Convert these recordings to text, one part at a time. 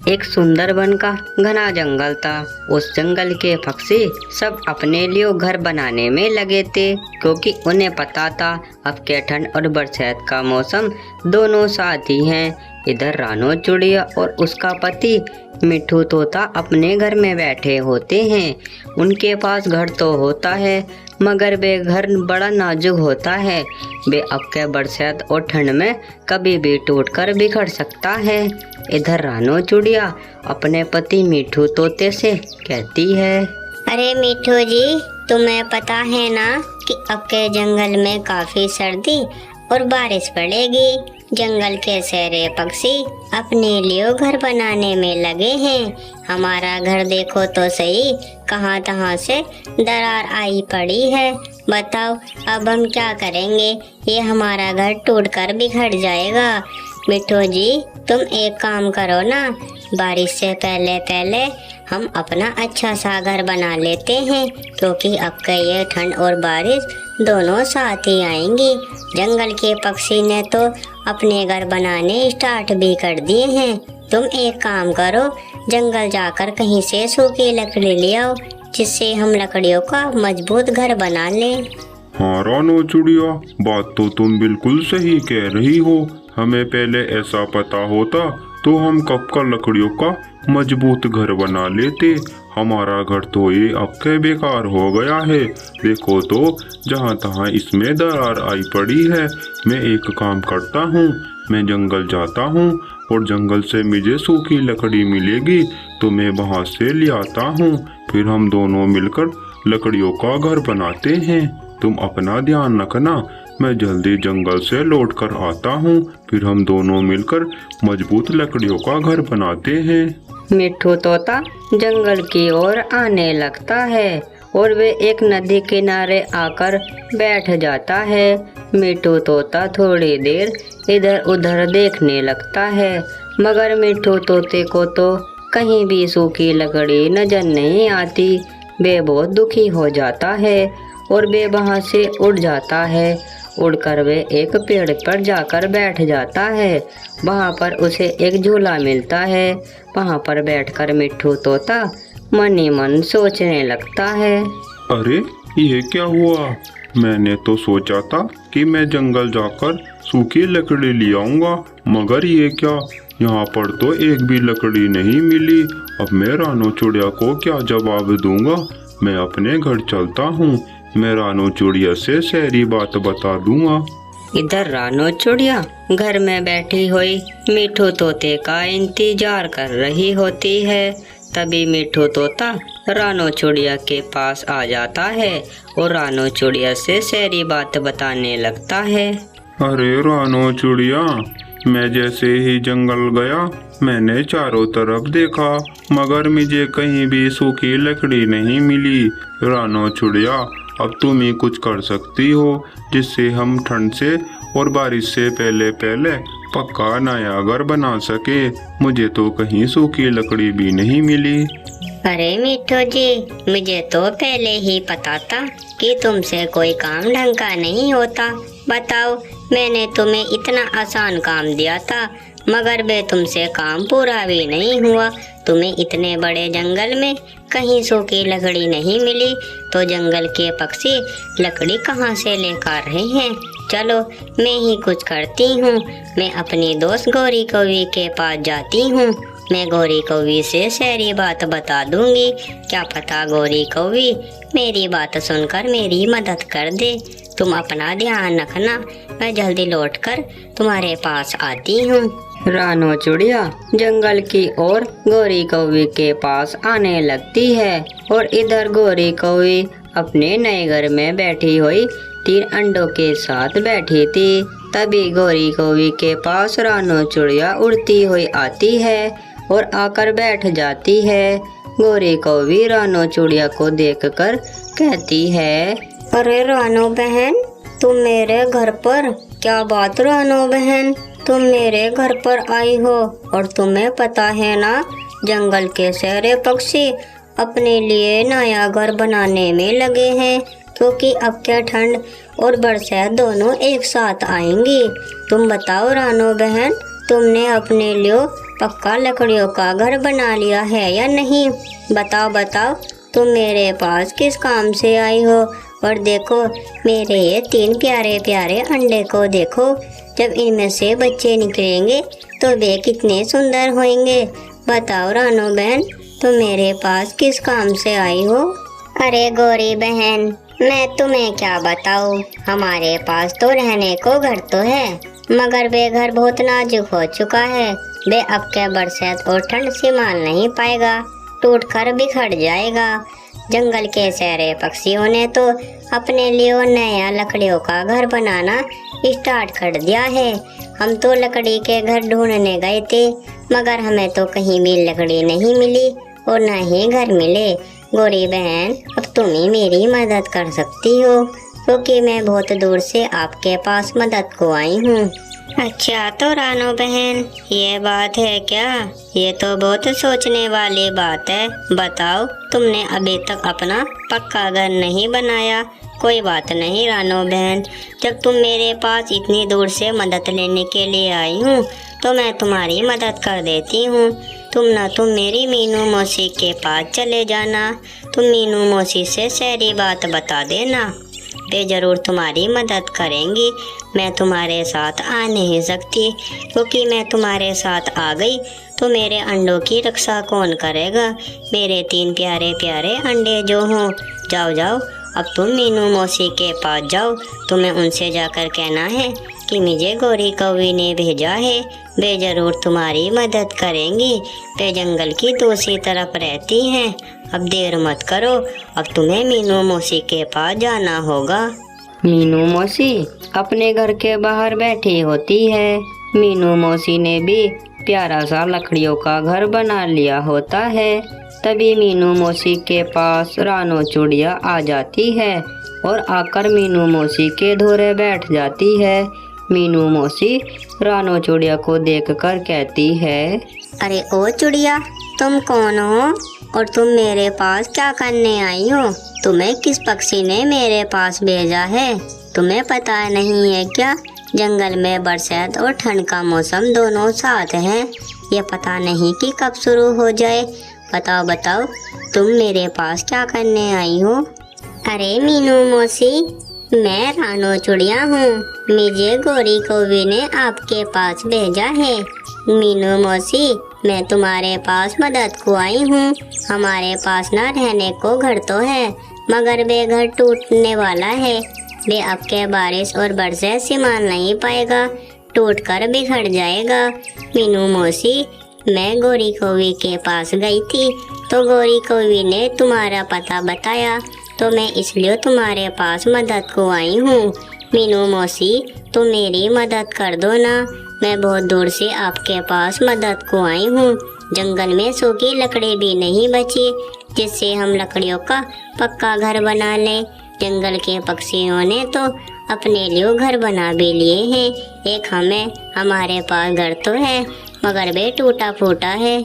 एक सुंदर वन का घना जंगल था। उस जंगल के पक्षी सब अपने लिए घर बनाने में लगे थे, क्योंकि उन्हें पता था अब के ठंड और बरसात का मौसम दोनों साथ ही हैं। इधर रानो चिड़िया और उसका पति मिट्ठू तोता अपने घर में बैठे होते हैं। उनके पास घर तो होता है, मगर वे घर बड़ा नाजुक होता है। वे अब के बरसात और ठंड में कभी भी टूटकर बिखर सकता है। इधर रानो चिड़िया अपने पति मिट्ठू तोते से कहती है, अरे मिट्ठू जी, तुम्हें पता है ना कि अब के जंगल में काफी सर्दी और बारिश पड़ेगी। जंगल के सारे पक्षी अपने लिए घर बनाने में लगे हैं। हमारा घर देखो तो सही, कहाँ तहाँ से दरार आई पड़ी है। बताओ अब हम क्या करेंगे? ये हमारा घर टूटकर बिखर जाएगा। मिट्ठू जी, तुम एक काम करो ना, बारिश से पहले पहले हम अपना अच्छा सा घर बना लेते हैं, क्योंकि अब का ये ठंड और बारिश दोनों साथ ही आएंगी। जंगल के पक्षी ने तो अपने घर बनाने स्टार्ट भी कर दिए हैं। तुम एक काम करो, जंगल जाकर कहीं से सूखी लकड़ी ले आओ, जिससे हम लकड़ियों का मजबूत घर बना लें। हाँ रानो चिड़िया, बात तो तुम बिल्कुल सही कह रही हो। हमें पहले ऐसा पता होता तो हम कब का लकड़ियों का मजबूत घर बना लेते। हमारा घर तो ये अब के बेकार हो गया है। देखो तो जहाँ तहाँ इसमें दरार आई पड़ी है। मैं एक काम करता हूँ, मैं जंगल जाता हूँ और जंगल से मुझे सूखी लकड़ी मिलेगी तो मैं वहाँ से ले आता हूँ। फिर हम दोनों मिलकर लकड़ियों का घर बनाते हैं। तुम अपना ध्यान रखना, मैं जल्दी जंगल से लौट कर आता हूँ। फिर हम दोनों मिलकर मजबूत लकड़ियों का घर बनाते हैं। मिट्ठू तोता जंगल की ओर आने लगता है और वे एक नदी किनारे आकर बैठ जाता है। मिट्ठू तोता थोड़ी देर इधर उधर देखने लगता है, मगर मिट्ठू तोते को तो कहीं भी सूखी लकड़ी नजर नहीं आती। वे बहुत दुखी हो जाता है और वे वहाँ से उड़ जाता है। उड़कर वे एक पेड़ पर जाकर बैठ जाता है। वहाँ पर उसे एक झूला मिलता है। वहाँ पर बैठकर मिट्ठू तोता मन ही मन सोचने लगता है, अरे ये क्या हुआ? मैंने तो सोचा था कि मैं जंगल जाकर सूखी लकड़ी ले आऊंगा, मगर ये क्या, यहाँ पर तो एक भी लकड़ी नहीं मिली। अब मैं रानो चिड़िया को क्या जवाब दूंगा? मैं अपने घर चलता हूँ, मैं रानो चिड़िया से सारी बात बता दूंगा। इधर रानो चिड़िया घर में बैठी हुई मिट्ठू तोते का इंतजार कर रही होती है। तभी मिट्ठू तोता रानो चिड़िया के पास आ जाता है और रानो चिड़िया से सारी बात बताने लगता है। अरे रानो चिड़िया, मैं जैसे ही जंगल गया मैंने चारों तरफ देखा, मगर मुझे कहीं भी सूखी लकड़ी नहीं मिली। रानो चिड़िया, अब तुम ही कुछ कर सकती हो, जिससे हम ठंड से और बारिश से पहले पहले पक्का नया घर बना सके। मुझे तो कहीं सूखी लकड़ी भी नहीं मिली। अरे मिट्ठू जी, मुझे तो पहले ही पता था कि तुमसे कोई काम ढंग का नहीं होता। बताओ, मैंने तुम्हें इतना आसान काम दिया था, मगर वे तुमसे काम पूरा भी नहीं हुआ। तुम्हें इतने बड़े जंगल में कहीं सूखी लकड़ी नहीं मिली, तो जंगल के पक्षी लकड़ी कहाँ से लेकर रहे हैं? चलो मैं ही कुछ करती हूँ। मैं अपनी दोस्त गौरी कौवी के पास जाती हूँ। मैं गौरी कौवी से सारी बात बता दूंगी। क्या पता गौरी कौवी मेरी बात सुनकर मेरी मदद कर दे। तुम अपना ध्यान रखना, मैं जल्दी लौटकर तुम्हारे पास आती हूँ। रानो चिड़िया जंगल की ओर गौरी कौवी के पास आने लगती है और इधर गौरी कौवी अपने नए घर में बैठी हुई 3 अंडों के साथ बैठी थी। तभी गौरी कौवी के पास रानो चिड़िया उड़ती हुई आती है और आकर बैठ जाती है। गौरी कौवी रानो चिड़िया को देखकर कहती है, अरे रानो बहन, तुम मेरे घर पर? क्या बात रानो बहन, तुम मेरे घर पर आई हो? और तुम्हें पता है ना, जंगल के सारे पक्षी अपने लिए नया घर बनाने में लगे हैं, क्योंकि अब क्या ठंड और बरसात दोनों एक साथ आएंगी। तुम बताओ रानो बहन, तुमने अपने लिए पक्का लकड़ियों का घर बना लिया है या नहीं? बताओ बताओ, तुम मेरे पास किस काम से आई हो? और देखो मेरे ये 3 प्यारे प्यारे अंडे को देखो, जब इनमें से बच्चे निकलेंगे तो वे कितने सुंदर होंगे। बताओ रानो बहन, तुम मेरे पास किस काम से आई हो? अरे गौरी बहन, मैं तुम्हें क्या बताऊँ, हमारे पास तो रहने को घर तो है, मगर वे घर बहुत नाजुक हो चुका है। वे अब के बरसात और ठंड संभाल नहीं पाएगा, टूट कर बिखर जाएगा। जंगल के सारे पक्षियों ने तो अपने लिए नया लकड़ियों का घर बनाना स्टार्ट कर दिया है। हम तो लकड़ी के घर ढूंढने गए थे, मगर हमें तो कहीं भी लकड़ी नहीं मिली और न ही घर मिले। गौरी बहन, अब तुम ही मेरी मदद कर सकती हो, क्योंकि मैं बहुत दूर से आपके पास मदद को आई हूँ। अच्छा तो रानो बहन, ये बात है क्या? ये तो बहुत सोचने वाली बात है। बताओ, तुमने अभी तक अपना पक्का घर नहीं बनाया। कोई बात नहीं रानो बहन, जब तुम मेरे पास इतनी दूर से मदद लेने के लिए आई हूँ तो मैं तुम्हारी मदद कर देती हूँ। तुम मेरी मीनू मौसी के पास चले जाना। तुम मीनू मौसी से सारी बात बता देना, वे जरूर तुम्हारी मदद करेंगी। मैं तुम्हारे साथ आ नहीं सकती, क्योंकि मैं तुम्हारे साथ आ गई तो मेरे अंडों की रक्षा कौन करेगा? मेरे 3 प्यारे प्यारे अंडे जो हों। जाओ जाओ, अब तुम मीनू मौसी के पास जाओ। तुम्हें उनसे जाकर कहना है कि मुझे गौरी कौवी ने भेजा है, वे जरूर तुम्हारी मदद करेंगी। वे जंगल की दूसरी तरफ रहती हैं। अब देर मत करो, अब तुम्हें मीनू मौसी के पास जाना होगा। मीनू मौसी अपने घर के बाहर बैठी होती है। मीनू मौसी ने भी प्यारा सा लकड़ियों का घर बना लिया होता है। तभी मीनू मौसी के पास रानो चूड़िया आ जाती है और आकर मीनू मौसी के धोरे बैठ जाती है। मीनू मौसी रानो चूड़िया को देखकर कहती है, अरे ओ चुड़िया, तुम कौन हो और तुम मेरे पास क्या करने आई हो? तुम्हें किस पक्षी ने मेरे पास भेजा है? तुम्हें पता नहीं है क्या, जंगल में बरसात और ठंड का मौसम दोनों साथ हैं। ये पता नहीं कि कब शुरू हो जाए। बताओ बताओ, तुम मेरे पास क्या करने आई हो? अरे मीनू मौसी, मैं रानो चुड़िया हूँ। मुझे गौरी कौवी ने आपके पास भेजा है। मीनू मौसी, मैं तुम्हारे पास मदद को आई हूँ। हमारे पास ना रहने को घर तो है, मगर वे घर टूटने वाला है। वे अब के बारिश और बरसात संभाल नहीं पाएगा, टूट कर बिखर जाएगा। मीनू मौसी, मैं गौरी कौवी के पास गई थी तो गौरी कौवी ने तुम्हारा पता बताया, तो मैं इसलिए तुम्हारे पास मदद को आई हूँ। मीनू मौसी, तुम मेरी मदद कर दो ना, मैं बहुत दूर से आपके पास मदद को आई हूँ। जंगल में सूखी लकड़ी भी नहीं बची जिससे हम लकड़ियों का पक्का घर बना लें। जंगल के पक्षियों ने तो अपने लिए घर बना भी लिए हैं। एक हमारे पास घर तो है, मगर वे टूटा फूटा है।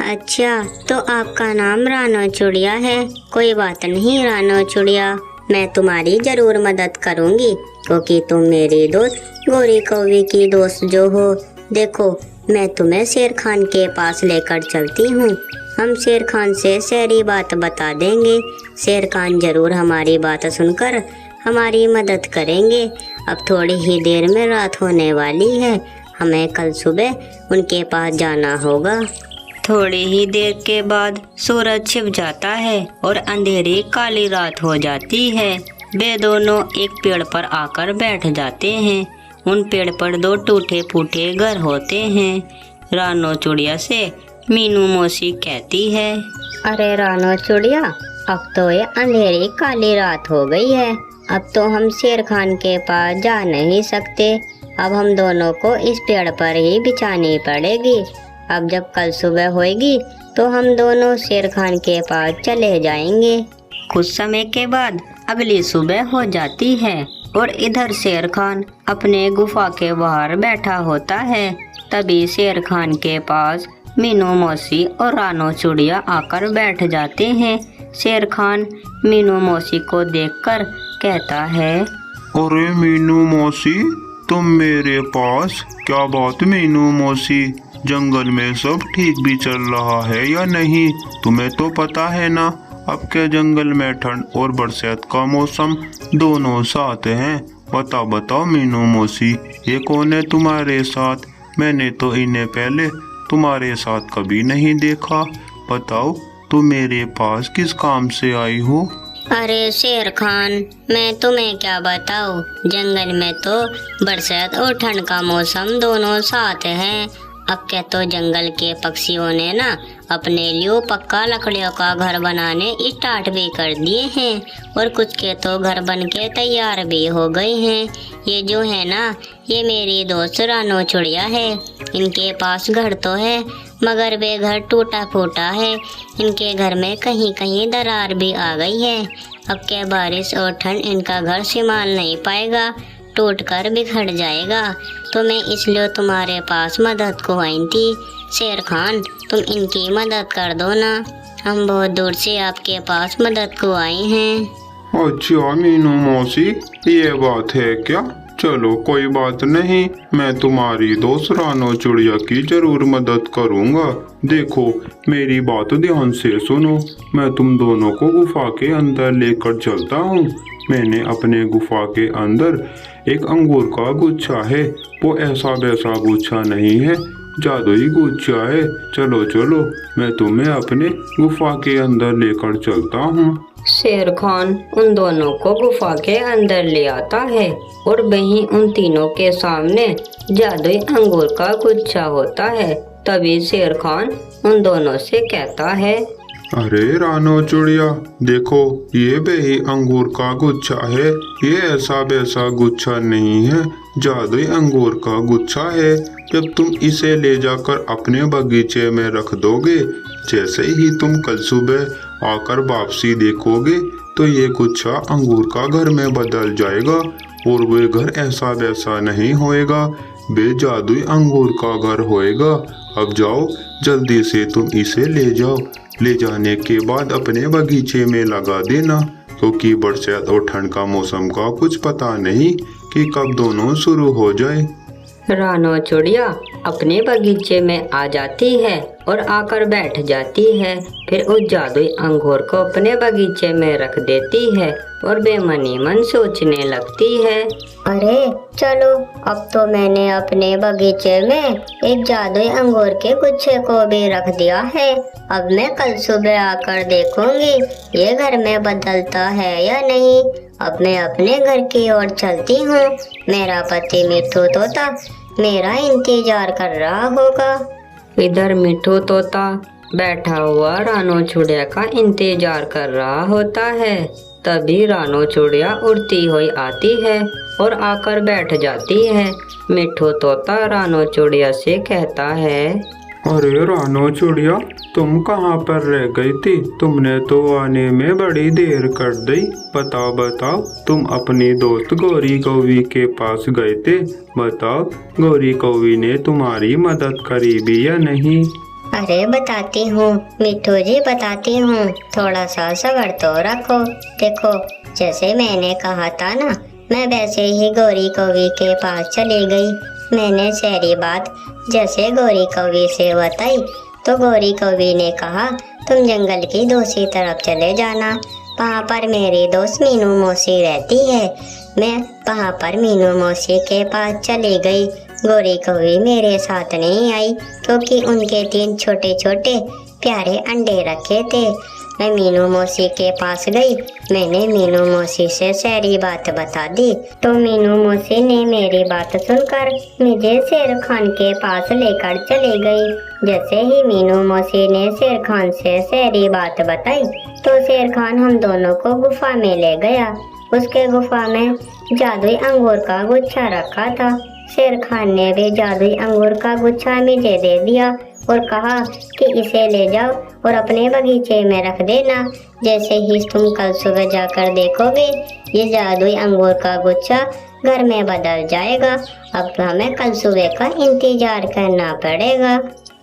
अच्छा, तो आपका नाम रानो चुड़िया है। कोई बात नहीं रानो चुड़िया, मैं तुम्हारी जरूर मदद करूँगी, क्योंकि तुम मेरी दोस्त गौरी कौवी की दोस्त जो हो। देखो, मैं तुम्हें शेर खान के पास लेकर चलती हूँ। हम शेर खान से सारी बात बता देंगे। शेर खान जरूर हमारी बात सुनकर हमारी मदद करेंगे। अब थोड़ी ही देर में रात होने वाली है, हमें कल सुबह उनके पास जाना होगा। थोड़ी ही देर के बाद सूरज छिप जाता है और अंधेरी काली रात हो जाती है। वे दोनों एक पेड़ पर आकर बैठ जाते हैं। उन पेड़ पर 2 टूटे फूटे घर होते हैं। रानो चुड़िया से मीनू मौसी कहती है, अरे रानो चुड़िया, अब तो ये अंधेरी काली रात हो गई है। अब तो हम शेर खान के पास जा नहीं सकते। अब हम दोनों को इस पेड़ पर ही बिछानी पड़ेगी। अब जब कल सुबह होएगी तो हम दोनों शेर खान के पास चले जाएंगे। कुछ समय के बाद अगली सुबह हो जाती है और इधर शेर खान अपने गुफा के बाहर बैठा होता है। तभी शेर खान के पास मीनू मौसी और रानो चुड़िया आकर बैठ जाते हैं। शेर खान मीनू मौसी को देखकर कहता है, अरे मीनू मौसी, तुम मेरे पास? क्या बात मीनू मौसी, जंगल में सब ठीक भी चल रहा है या नहीं? तुम्हें तो पता है ना, अब के जंगल में ठंड और बरसात का मौसम दोनों साथ हैं। बताओ मीनू मौसी, ये कौन है तुम्हारे साथ? मैंने तो इन्हें पहले तुम्हारे साथ कभी नहीं देखा। बताओ, तुम मेरे पास किस काम से आई हो? अरे शेर खान, मैं तुम्हें क्या बताऊं, जंगल में तो बरसात और ठंड का मौसम दोनों साथ हैं। अब क्या तो जंगल के पक्षियों ने ना अपने लिए पक्का लकड़ियों का घर बनाने स्टार्ट भी कर दिए हैं, और कुछ के तो घर बन के तैयार भी हो गए हैं। ये जो है ना, ये मेरी दोस्त रानो चिड़िया है। इनके पास घर तो है, मगर वे घर टूटा फूटा है। इनके घर में कहीं कहीं दरार भी आ गई है। अब क्या बारिश और ठंड इनका घर संभाल नहीं पाएगा, टूट कर बिखर जाएगा। तो मैं इसलिए तुम्हारे पास मदद को आई थी। शेर खान, तुम इनकी मदद कर दो ना, हम बहुत दूर से आपके पास मदद को आए हैं। अच्छा मीनू मौसी, ये बात है क्या? चलो कोई बात नहीं, मैं तुम्हारी दोस्त रानो चिड़िया की जरूर मदद करूँगा। देखो, मेरी बात ध्यान से सुनो। मैं तुम दोनों को गुफा के अंदर लेकर चलता हूँ। मैंने अपने गुफा के अंदर एक अंगूर का गुच्छा है। वो ऐसा वैसा गुच्छा नहीं है, जादुई गुच्छा है। चलो चलो, मैं तुम्हें अपने गुफा के अंदर लेकर चलता हूँ। शेर खान उन दोनों को गुफा के अंदर ले आता है और वहीं उन तीनों के सामने जादुई अंगूर का गुच्छा होता है। तभी शेर खान उन दोनों से कहता है, अरे रानो चिड़िया, देखो, ये वही अंगूर का गुच्छा है। ये ऐसा वैसा गुच्छा नहीं है, जादुई अंगूर का गुच्छा है। जब तुम इसे ले जाकर अपने बगीचे में रख दोगे, जैसे ही तुम कल सुबह आकर वापसी देखोगे, तो ये गुच्छा अंगूर का घर में बदल जाएगा, और वे घर ऐसा वैसा नहीं होएगा, वे जादुई अंगूर का घर होएगा। अब जाओ, जल्दी से तुम इसे ले जाओ। ले जाने के बाद अपने बगीचे में लगा देना, क्योंकि बरसात और ठंड का मौसम का कुछ पता नहीं कि कब दोनों शुरू हो जाए। रानो चिड़िया अपने बगीचे में आ जाती है और आकर बैठ जाती है। फिर उस जादुई अंगूर को अपने बगीचे में रख देती है और बेमनी मन सोचने लगती है, अरे चलो, अब तो मैंने अपने बगीचे में एक जादुई अंगूर के गुच्छे को भी रख दिया है। अब मैं कल सुबह आकर देखूंगी ये घर में बदलता है या नहीं। अब मैं अपने घर की ओर चलती हूँ। मेरा पति मिट्ठू तोता मेरा इंतजार कर रहा होगा। इधर मिट्ठू तोता बैठा हुआ रानो चिड़िया का इंतजार कर रहा होता है। तभी रानो चिड़िया उड़ती हुई आती है और आकर बैठ जाती है। मिट्ठू तोता रानो चिड़िया से कहता है, अरे रानो चिड़िया, तुम कहाँ पर रह गई थी? तुमने तो आने में बड़ी देर कर दी। बताओ, तुम अपनी दोस्त गौरी कौवी के पास गए थे। बताओ, गौरी कौवी ने तुम्हारी मदद करी भी या नहीं? अरे बताती हूँ मिट्ठू जी, बताती हूँ, थोड़ा सा सब्र तो रखो। देखो, जैसे मैंने कहा था ना, मैं वैसे ही गौरी कौवी के पास चली गई। मैंने सारी बात जैसे गौरी कौवी से बताई, तो गौरी कौवी ने कहा तुम जंगल की दूसरी तरफ चले जाना, वहाँ पर मेरी दोस्त मीनू मौसी रहती है। मैं वहाँ पर मीनू मौसी के पास चली गई। गौरी कौवी मेरे साथ नहीं आई, क्योंकि उनके 3 छोटे छोटे प्यारे अंडे रखे थे। मैं मीनू मौसी के पास गई। मैंने मीनू मौसी से सारी बात बता दी, तो मीनू मौसी ने मेरी बात सुनकर मुझे शेर खान के पास लेकर चली गई। जैसे ही मीनू मौसी ने शेर खान से सारी बात बताई, तो शेर खान हम दोनों को गुफा में ले गया। उसके गुफा में जादुई अंगूर का गुच्छा रखा था। शेर खान ने भी जादुई अंगूर का गुच्छा मुझे दे दिया और कहा कि इसे ले जाओ और अपने बगीचे में रख देना। जैसे ही तुम कल सुबह जाकर देखोगे, ये जादुई अंगूर का गुच्छा घर में बदल जाएगा। अब हमें कल सुबह का इंतजार करना पड़ेगा।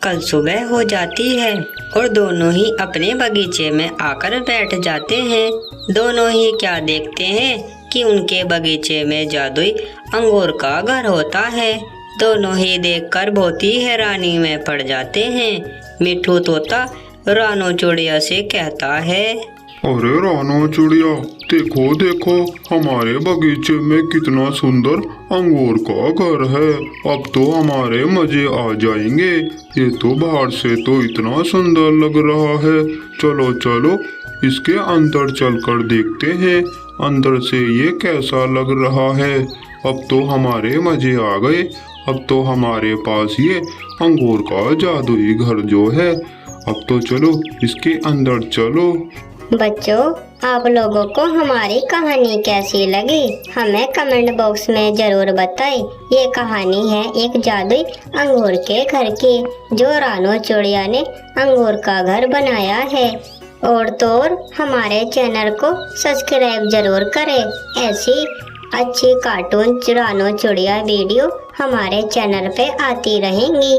कल सुबह हो जाती है और दोनों ही अपने बगीचे में आकर बैठ जाते हैं। दोनों ही क्या देखते हैं कि उनके बगीचे में जादुई अंगूर का घर होता है। दोनों ही देखकर बहुत ही हैरानी में पड़ जाते हैं। मिट्ठू तोता रानो चिड़िया से कहता है, अरे रानो चिड़िया, देखो देखो, हमारे बगीचे में कितना सुंदर अंगूर का घर है। अब तो हमारे मजे आ जाएंगे। ये तो बाहर से तो इतना सुंदर लग रहा है। चलो चलो इसके अंदर चलकर देखते हैं, अंदर से ये कैसा लग रहा है। अब तो हमारे मजे आ गए। अब तो हमारे पास ये अंगूर का जादुई घर जो है। अब तो चलो इसके अंदर चलो। बच्चों, आप लोगों को हमारी कहानी कैसी लगी हमें कमेंट बॉक्स में जरूर बताएं। ये कहानी है एक जादुई अंगूर के घर की, जो रानो चिड़िया ने अंगूर का घर बनाया है। और तो और हमारे चैनल को सब्सक्राइब जरूर करें। ऐसी अच्छी कार्टून रानो चिड़िया वीडियो हमारे चैनल पे आती रहेंगी।